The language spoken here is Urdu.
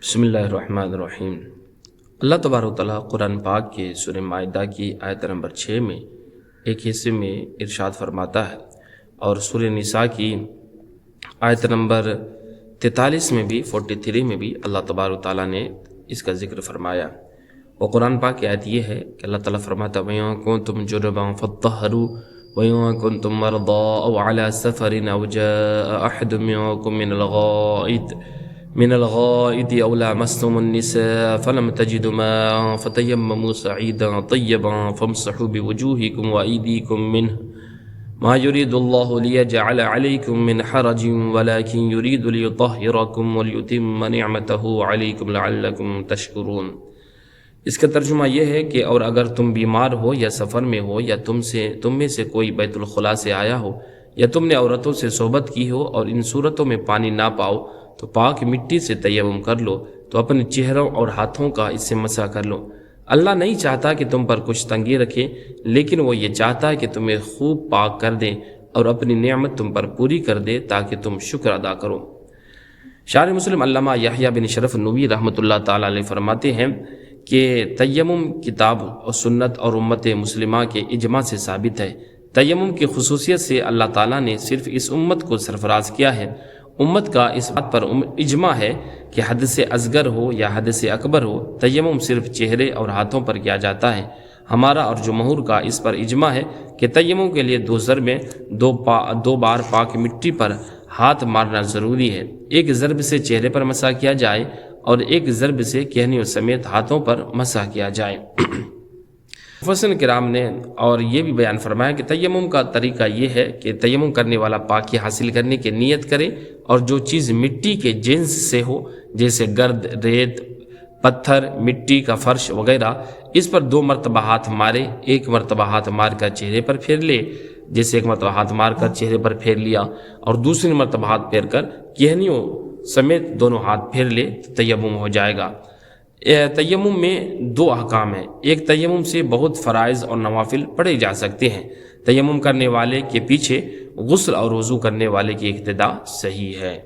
بسم اللہ الرحمن الرحیم۔ اللہ تبارک و تعالیٰ قرآن پاک کے سورہ مائدہ کی آیت نمبر 6 میں ایک حصے میں ارشاد فرماتا ہے، اور سورہ نساء کی آیت نمبر 43 میں بھی 43 میں بھی اللہ تبارک و تعالیٰ نے اس کا ذکر فرمایا۔ وہ قرآن پاک کی آیت یہ ہے کہ اللہ تعالیٰ فرماتا وَإِن كُنتُمْ جُنُبًا فَاطَّهِّرُوا وَإِن كُنتُم مَّرْضَىٰ أَوْ عَلَىٰ سَفَرٍ أَوْ جَاءَ أَحَدٌ مِّنكُم من الغائط أو لامستم النساء فلم تجدوا ماء فتيمموا صعيدا طيبا فامسحوا بوجوهكم وأيديكم منه ما يريد الله ليجعل عليكم من حرج ولكن يريد ليطهركم وليتم نعمته عليكم لعلكم تشكرون۔ اس کا ترجمہ یہ ہے کہ اور اگر تم بیمار ہو یا سفر میں ہو یا تم میں سے کوئی بیت الخلاء سے آیا ہو یا تم نے عورتوں سے صحبت کی ہو اور ان صورتوں میں پانی نہ پاؤ تو پاک مٹی سے تیمم کر لو، تو اپنے چہروں اور ہاتھوں کا اس سے مسح کر لو۔ اللہ نہیں چاہتا کہ تم پر کچھ تنگی رکھے، لیکن وہ یہ چاہتا ہے کہ تمہیں خوب پاک کر دے اور اپنی نعمت تم پر پوری کر دے تاکہ تم شکر ادا کرو۔ شارح مسلم علامہ یحییٰ بن شرف نووی رحمۃ اللہ تعالیٰ علیہ فرماتے ہیں کہ تیمم کتاب اور سنت اور امت مسلمہ کے اجماع سے ثابت ہے۔ تیمم کی خصوصیت سے اللہ تعالیٰ نے صرف اس امت کو سرفراز کیا ہے۔ امت کا اس بات پر اجماع ہے کہ حدث اصغر ہو یا حدث اکبر ہو، تیمم صرف چہرے اور ہاتھوں پر کیا جاتا ہے۔ ہمارا اور جمہور کا اس پر اجماع ہے کہ تیمم کے لیے دو ضرب میں دو بار پاک مٹی پر ہاتھ مارنا ضروری ہے۔ ایک ضرب سے چہرے پر مسح کیا جائے اور ایک ضرب سے کہنیوں سمیت ہاتھوں پر مسح کیا جائے۔ مفسرین کرام نے اور یہ بھی بیان فرمایا کہ تیمم کا طریقہ یہ ہے کہ تیمم کرنے والا پاکی حاصل کرنے کی نیت کرے، اور جو چیز مٹی کے جنس سے ہو جیسے گرد، ریت، پتھر، مٹی کا فرش وغیرہ، اس پر 2 مرتبہ ہاتھ مارے۔ ایک مرتبہ ہاتھ مار کر چہرے پر پھیر لے، جیسے ایک مرتبہ ہاتھ مار کر چہرے پر پھیر لیا، اور دوسری مرتبہ ہاتھ پھیر کر کہنیوں سمیت دونوں ہاتھ پھیر لے تو تیمم ہو جائے گا۔ تیمم میں 2 احکام ہیں۔ ایک، تیمم سے بہت فرائض اور نوافل پڑھے جا سکتے ہیں۔ تیمم کرنے والے کے پیچھے غسل اور وضو کرنے والے کی اقتداء صحیح ہے۔